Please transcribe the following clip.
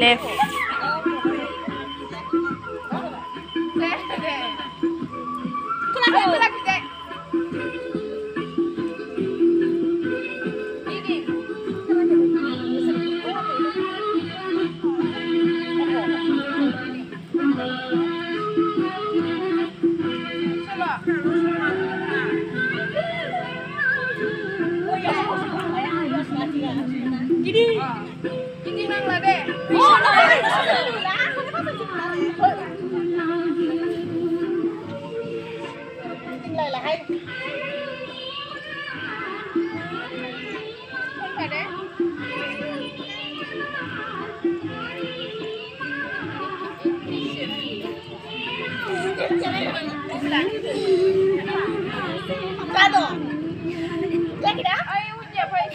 left. Ini nang lah deh. Tinggal lah hai. Không phải đấy. Ra rồi. Ra cái đó. Ai uống nhiều phải.